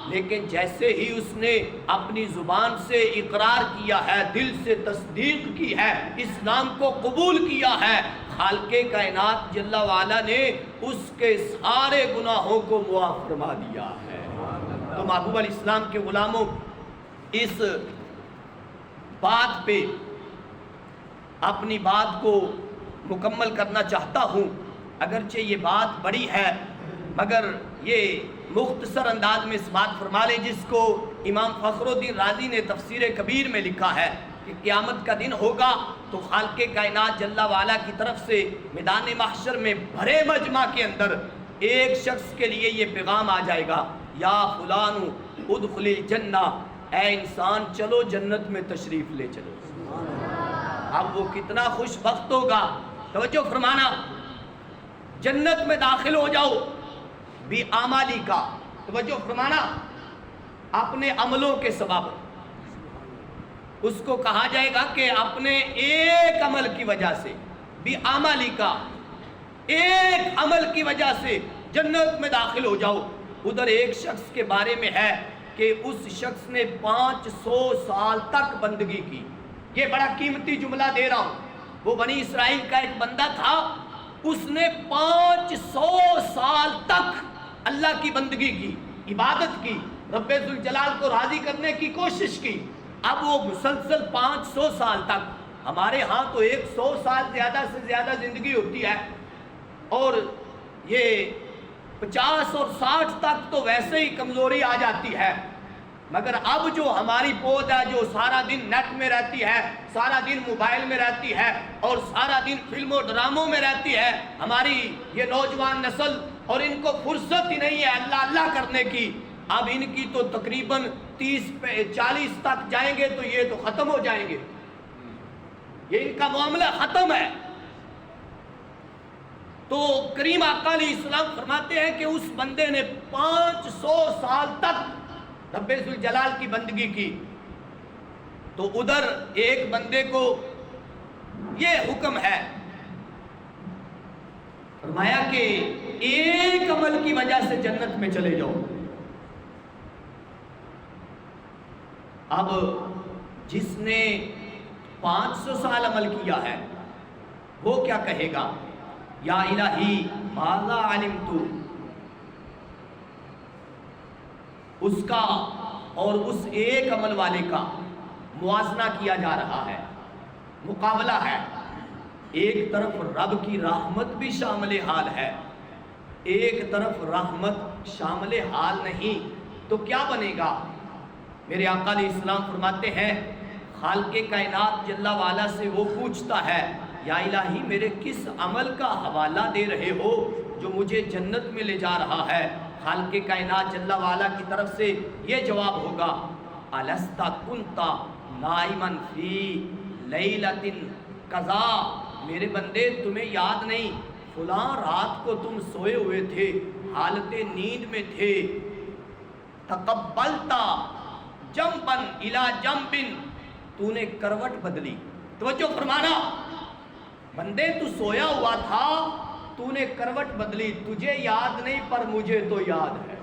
لیکن جیسے ہی اس نے اپنی زبان سے اقرار کیا ہے، دل سے تصدیق کی ہے، اسلام کو قبول کیا ہے، خالق کائنات جل وعلا نے اس کے سارے گناہوں کو معاف فرما دیا ہے۔ تو محبوب علیہ السلام کے غلاموں اس بات پہ اپنی بات کو مکمل کرنا چاہتا ہوں، اگرچہ یہ بات بڑی ہے مگر یہ مختصر انداز میں اس بات فرما لیں جس کو امام فخر الدین رازی نے تفسیر کبیر میں لکھا ہے کہ قیامت کا دن ہوگا تو خالق کائنات جل وعلا کی طرف سے میدان محشر میں بھرے مجمع کے اندر ایک شخص کے لیے یہ پیغام آ جائے گا، یا فلان ادخل الجنہ، اے انسان چلو جنت میں تشریف لے چلو۔ اب وہ کتنا خوش بخت ہوگا، توجہ فرمانا، جنت میں داخل ہو جاؤ بھی اعمالی کا، توجہ فرمانا، اپنے عملوں کے سبب اس کو کہا جائے گا کہ اپنے ایک عمل کی وجہ سے بھی اعمالی کا، ایک عمل کی وجہ سے جنت میں داخل ہو جاؤ۔ ادھر ایک شخص کے بارے میں ہے کہ اس شخص نے 500 سال تک بندگی کی، یہ بڑا قیمتی جملہ دے رہا ہوں، وہ بنی اسرائیل کا ایک بندہ تھا، اس نے 500 سال تک اللہ کی بندگی کی، عبادت کی، رب ذوالجلال کو راضی کرنے کی کوشش کی۔ اب وہ مسلسل 500 سال تک ہمارے ہاں تو 100 سال زیادہ سے زیادہ زندگی ہوتی ہے، اور یہ 50 اور 60 تک تو ویسے ہی کمزوری آ جاتی ہے، مگر اب جو ہماری پود ہے جو سارا دن نیٹ میں رہتی ہے، سارا دن موبائل میں رہتی ہے، اور سارا دن فلموں ڈراموں میں رہتی ہے، ہماری یہ نوجوان نسل، اور ان کو فرصت ہی نہیں ہے اللہ اللہ کرنے کی۔ اب ان کی تو تقریباً 30-40 تک جائیں گے تو یہ تو ختم ہو جائیں گے، یہ ان کا معاملہ ختم ہے۔ تو کریم آقا علیہ السلام فرماتے ہیں کہ اس بندے نے 500 سال تک رب ذوالجلال کی بندگی کی، تو ادھر ایک بندے کو یہ حکم ہے، فرمایا کہ ایک عمل کی وجہ سے جنت میں چلے جاؤ۔ اب جس نے 500 سال عمل کیا ہے وہ کیا کہے گا؟ یا الہی ماذا علمت، اس کا اور اس ایک عمل والے کا موازنہ کیا جا رہا ہے، مقابلہ ہے۔ ایک طرف رب کی رحمت بھی شامل حال ہے، ایک طرف رحمت شامل حال نہیں، تو کیا بنے گا؟ میرے آقا علیہ السلام فرماتے ہیں خالق کائنات جل والا سے وہ پوچھتا ہے یا الہی میرے کس عمل کا حوالہ دے رہے ہو جو مجھے جنت میں لے جا رہا ہے؟ خالق کائنات جل والا کی طرف سے یہ جواب ہوگا الستا کنتا نائما فی لیلۃ قضا، میرے بندے تمہیں یاد نہیں فلاں رات کو تم سوئے ہوئے تھے، حالت نیند میں تھے، تقبلتا جنبن الی جنبن، تو نے کروٹ بدلی۔ توجہ فرمانا، بندے تو سویا ہوا تھا، تو نے کروٹ بدلی، تجھے یاد نہیں پر مجھے تو یاد ہے۔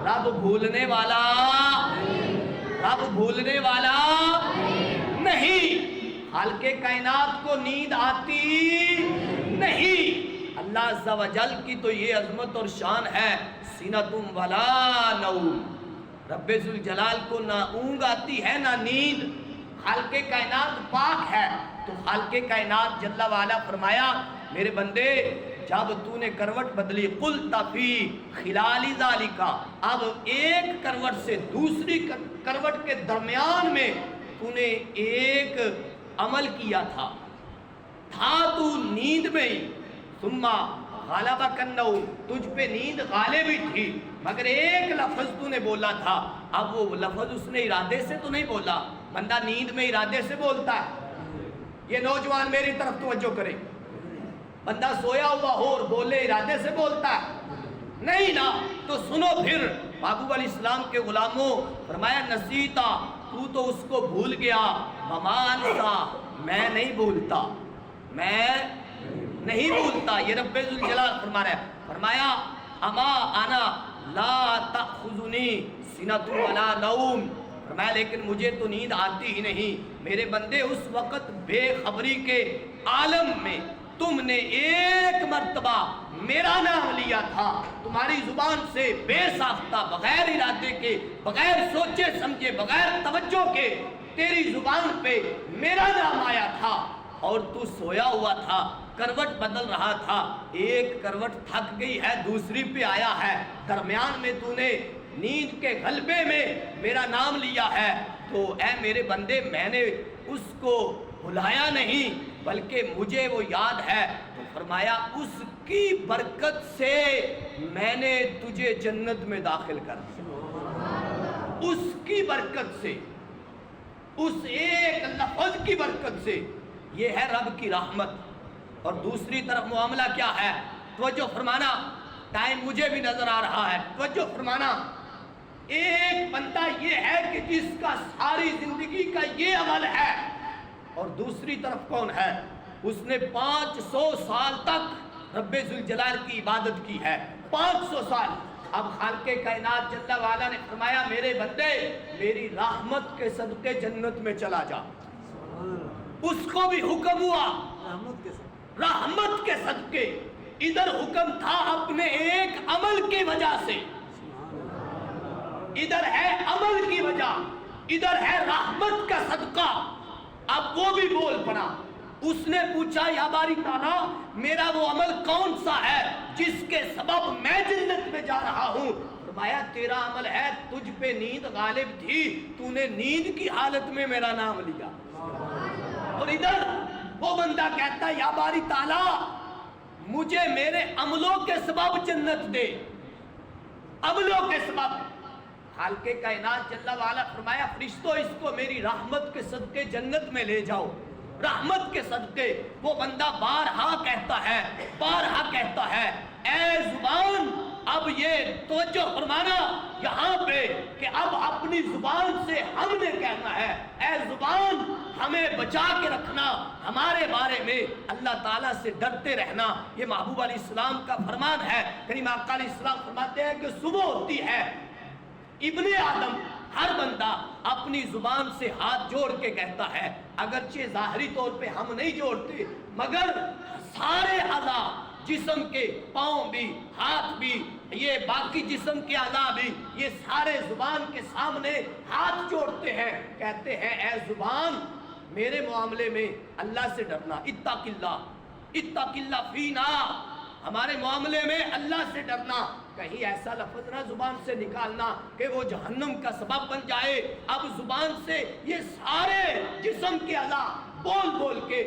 رب بھولنے والا، رب بھولنے والا نہیں۔ خالق کائنات کو نیند آتی نہیں۔ اللہ عز و جل کی تو یہ عظمت اور شان ہے، سینۃ ولا نوم، رب ذوالجلال کو نہ اونگ آتی ہے نہ نیند۔ خالق کائنات پاک ہے، تو خالق کائنات جل وعلا فرمایا میرے بندے جب تو نے کروٹ بدلی قلت فی خلال ذالک، اب ایک کروٹ سے دوسری کروٹ کے درمیان میں تو نے ایک عمل کیا تھا تو نیند میں ہی، ثم غلبک النوم، تجھ پہ نیند غالب ہی تھی، مگر ایک لفظ تو نے بولا تھا۔ اب وہ لفظ اس نے ارادے سے تو نہیں بولا، بندہ نیند میں ارادے سے بولتا ہے۔ یہ نوجوان میری طرف توجہ کرے، بندہ سویا ہوا ہو اور بولے ارادے سے بولتا ہے نہیں نا، تو سنو پھر یعقوب علیہ السلام کے غلاموں، فرمایا نسیتا، تو اس کو بھول گیا، ممانسا، میں نہیں بھولتا، میں نہیں بھولتا۔ یہ رب ذوالجلال فرما رہا ہے، فرمایا اما انا لا تأخذنی سنۃ ولا نوم، فرمایا لیکن مجھے تو نیند آتی ہی نہیں۔ میرے بندے اس وقت بے خبری کے عالم میں تم نے ایک مرتبہ میرا نام لیا تھا، تمہاری زبان سے بے ساختہ، بغیر ارادے کے، بغیر سوچے سمجھے، بغیر توجہ کے تیری زبان پہ میرا نام آیا تھا، اور تو سویا ہوا تھا، کروٹ بدل رہا تھا، ایک کروٹ تھک گئی ہے دوسری پہ آیا ہے، درمیان میں تو نے نیند کے غلبے میں میرا نام لیا ہے، تو اے میرے بندے میں نے اس کو بھلایا نہیں بلکہ مجھے وہ یاد ہے۔ تو فرمایا اس کی برکت سے میں نے تجھے جنت میں داخل کر دیا، اس کی برکت سے، اس ایک لفظ کی برکت سے۔ یہ ہے رب کی رحمت۔ اور دوسری طرف معاملہ کیا ہے؟ توجہ فرمانا، ٹائم مجھے بھی نظر آ رہا ہے، توجہ فرمانا۔ ایک بندہ یہ ہے کہ جس کا ساری زندگی کا یہ عمل ہے، اور دوسری طرف کون ہے؟ اس نے 500 سال تک رب ذوالجلال کی عبادت کی ہے، 500 سال۔ اب خالق کائنات جل وعلا نے فرمایا میرے بندے میری رحمت کے صدقے جنت میں چلا جا۔ اس کو بھی حکم ہوا رحمت کے صدقے، ادھر حکم تھا اپنے ایک عمل کی وجہ سے، ادھر ہے عمل کی وجہ، ادھر ہے رحمت کا صدقہ۔ اب وہ بھی بول پڑا. اس نے پوچھا یا باری تعالیٰ میرا وہ عمل کون سا ہے جس کے سبب میں جنت میں جا رہا ہوں؟ فرمایا تیرا عمل ہے تجھ پہ نیند غالب تھی، تو نے نیند کی حالت میں میرا نام لیا. اور ادھر وہ بندہ کہتا ہے یا باری تعالیٰ مجھے میرے عملوں کے سبب جنت دے، عملوں کے سبب. خالق کائنات جل وعلا فرمایا فرشتوں اس کو میری رحمت کے صدقے جنت میں لے جاؤ، رحمت کے صدقے. وہ بندہ بارہا کہتا ہے اے زبان اب یہ توجہ فرمانا یہاں پہ کہ اب اپنی زبان سے ہم نے کہنا ہے اے زبان ہمیں بچا کے رکھنا، ہمارے بارے میں اللہ تعالیٰ سے ڈرتے رہنا. یہ محبوب علیہ السلام کا فرمان ہے. کریم آقا علیہ السلام فرماتے ہیں کہ صبح ہوتی ہے، ابن آدم ہر بندہ اپنی زبان سے ہاتھ جوڑ کے کہتا ہے، اگرچہ ظاہری طور پہ ہم نہیں جوڑتے مگر سارے اعضاء جسم کے، پاؤں بھی، ہاتھ بھی، یہ باقی جسم کے اعضاء بھی، یہ سارے زبان کے سامنے ہاتھ جوڑتے ہیں، کہتے ہیں اے زبان میرے معاملے میں اللہ سے ڈرنا، اتق اللہ فینا، ہمارے معاملے میں اللہ سے ڈرنا. کہیں ایسا لفظ نہ زبان سے نکالنا کہ وہ جہنم کا سبب بن جائے. اب زبان سے یہ سارے جسم کے اعضاء بول بول کے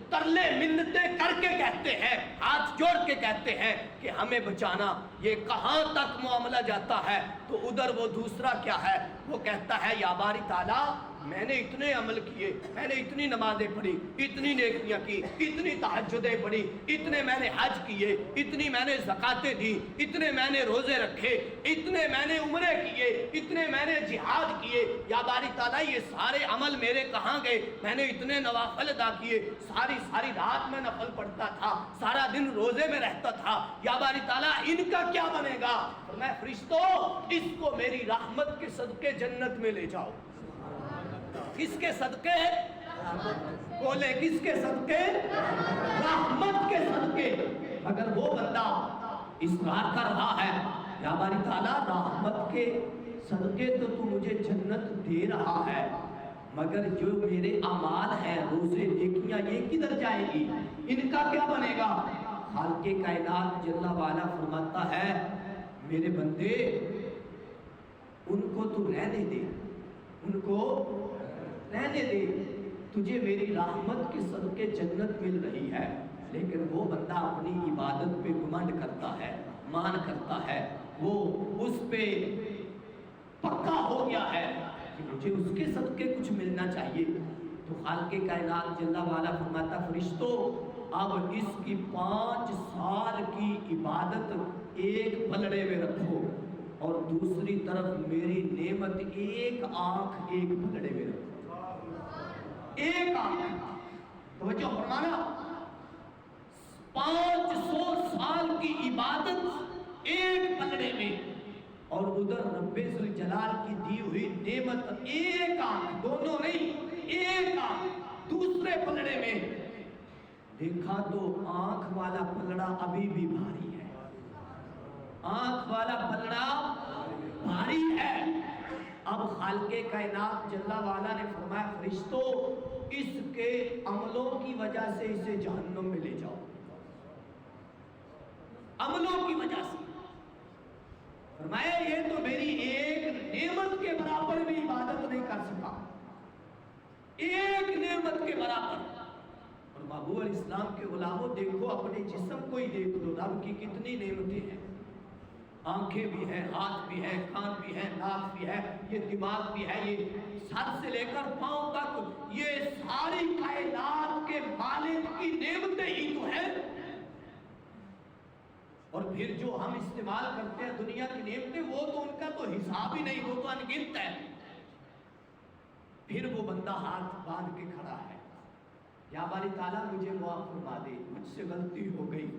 ترلے منتیں کر کے کہتے ہیں، ہاتھ جوڑ کے کہتے ہیں کہ ہمیں بچانا. یہ کہاں تک معاملہ جاتا ہے تو ادھر وہ دوسرا کیا ہے، وہ کہتا ہے یا باری تعالیٰ میں نے اتنے عمل کیے، میں نے اتنی نمازیں پڑھی، اتنی نیکیاں کی، اتنی تہجدیں پڑھی، اتنے میں نے حج کیے، اتنی میں نے زکاتیں دی، اتنے میں نے روزے رکھے، اتنے میں نے عمرے کیے، اتنے میں نے جہاد کیے. یا باری تعالیٰ یہ سارے عمل میرے کہاں گئے؟ میں نے اتنے نوافل ادا کیے، ساری رات میں نفل پڑھتا تھا، سارا دن روزے میں رہتا تھا. یا باری تعالیٰ ان کا کیا بنے گا؟ میں فرشتوں اس کو میری رحمت کے صدقے جنت میں لے جاؤ. کس کے صدقے؟ بولے کس کے صدقے؟ رحمت کے صدقے. اگر وہ بندہ اصرار کر رہا ہے یا باری تعالیٰ رحمت کے صدقے تو مجھے جنت دے رہا ہے مگر جو میرے اعمال ہیں روزے نیکیاں یہ کدھر جائے گی؟ ان کا کیا بنے گا؟ خالق کائنات جل وعلا فرماتا ہے میرے بندے ان کو تو رہنے دے، ان کو رہنے دے، تجھے میری رحمت کے صدقے جنت مل رہی ہے. لیکن وہ بندہ اپنی عبادت پہ گمنڈ کرتا ہے، مان کرتا ہے، وہ اس پہ پکا ہو گیا ہے کہ مجھے اس کے صدقے کچھ ملنا چاہیے. تو خالق کائنات جل وعلا فرماتا فرشتوں اب اس کی 5 سال کی عبادت ایک پلڑے میں رکھو اور دوسری طرف میری نعمت ایک آنکھ ایک پلڑے میں رکھو. ایک آنکھ توجہ فرمانا، 500 سال کی عبادت ایک پلڑے میں اور ادھر رب ذوالجلال کی دی ہوئی نعمت ایک آنکھ، دونوں نہیں ایک آنکھ دوسرے پلڑے میں. دیکھا تو آنکھ والا پلڑا ابھی بھی بھاری ہے، آنکھ والا پلڑا بھاری ہے. اب خالق کائنات جل وعلا نے فرمایا فرشتوں اس کے عملوں کی وجہ سے اسے جہنم میں لے جاؤ، عملوں کی وجہ سے. فرمایا یہ تو میری ایک نعمت کے برابر بھی عبادت نہیں کر سکا، ایک نعمت کے برابر. اور محبوب علیہ السلام کے غلاموں دیکھو اپنے جسم کو ہی دیکھ لو، رب کی کتنی نعمتیں ہیں، آنکھیں بھی ہیں، ہاتھ بھی ہیں، کان بھی ہیں، ناک بھی ہے، یہ دماغ بھی ہے، یہ سر سے لے کر پاؤں تک یہ ساری کائنات کے مالک کی نعمتیں ہی تو ہیں. اور پھر جو ہم استعمال کرتے ہیں دنیا کی نعمتیں وہ تو ان کا تو حساب ہی نہیں، وہ تو انگنت ہے. پھر وہ بندہ ہاتھ باندھ کے کھڑا ہے یا باری تعالیٰ مجھے معاف فرما دے، مجھ سے غلطی ہو گئی،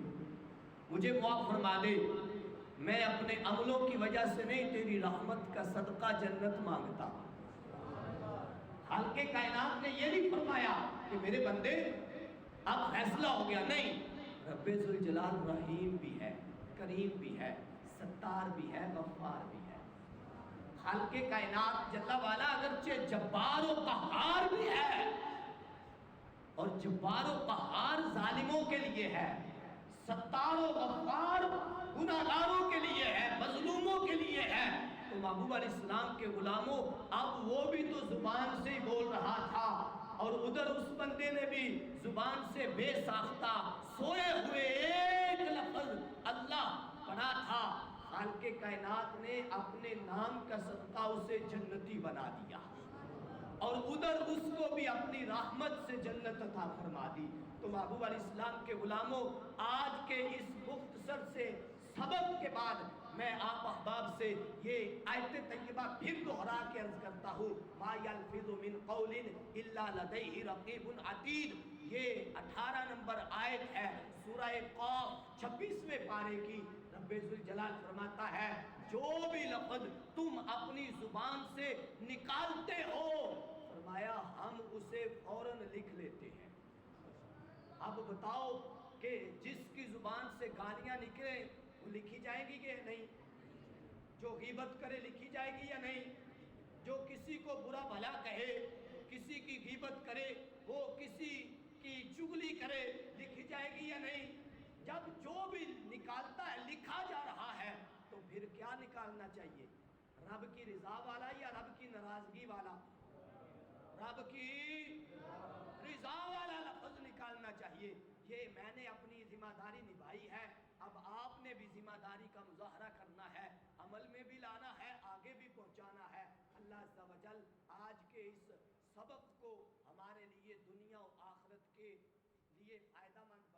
مجھے معاف فرما دے، میں اپنے عملوں کی وجہ سے نہیں تیری رحمت کا صدقہ جنت مانگتا. خالق کائنات نے یہ نہیں فرمایا کہ میرے بندے اب فیصلہ ہو گیا، نہیں، رب ذوالجلال رحیم بھی ہے، کریم بھی ہے، ستار بھی ہے، غفار بھی ہے. خالق کائنات جل وعلا اگرچہ جبار و قہار بھی ہے اور جبار و قہار ظالموں کے لیے ہے، ستار و غفار گناہگاروں کے لیے ہے، مظلوموں کے لیے ہے۔ تو محبوب علیہ السلام کے غلاموں، اب وہ بھی تو زبان سے ہی بول رہا تھا، اور ادھر اس بندے نے بھی زبان سے بے ساختہ سوئے ہوئے ایک لفظ اللہ پڑھا تھا۔ خالق کائنات نے اپنے نام کا صدقہ اسے جنتی بنا دیا، اور ادھر اس کو بھی اپنی رحمت سے جنت عطا فرما دی۔ تو محبوب علیہ السلام کے غلاموں، آج کے اس مختصر سے سبق کے بعد میں آپ احباب سے یہ آیت طیبہ پھر دہرا کے عرض کرتا ہوں، ما یلفظ من قول الا لدیہ رقیب عتید۔ یہ 18 نمبر آیت ہے سورہ قاف 26ویں پارے کی۔ رب ذوالجلال فرماتا ہے جو بھی لفظ تم اپنی زبان سے نکالتے ہو، فرمایا ہم اسے فوراً لکھ لیتے ہیں۔ اب بتاؤ کہ جس کی زبان سے گالیاں نکلے وہ لکھی جائیں گی کہ نہیں؟ جو غیبت کرے لکھی جائے گی یا نہیں؟ جو کسی کو برا بھلا کہے، کسی کی غیبت کرے، وہ کسی کی چغلی کرے، لکھی جائے گی یا نہیں؟ جب جو بھی نکالتا ہے لکھا جا رہا ہے، تو پھر کیا نکالنا چاہیے؟ رب کی رضا والا یا رب کی ناراضگی والا؟ رب کی رضا والا لفظ نکالنا چاہیے۔ یہ میں نے اپنی ذمہ داری نبھائی ہے، اب آپ نے بھی ذمہ داری کا مظاہرہ کرنا ہے، عمل میں بھی لانا ہے، آگے بھی پہنچانا ہے۔ اللہ عز و جل آج کے اس سبق کو ہمارے لیے دنیا و آخرت کے لیے فائدہ مند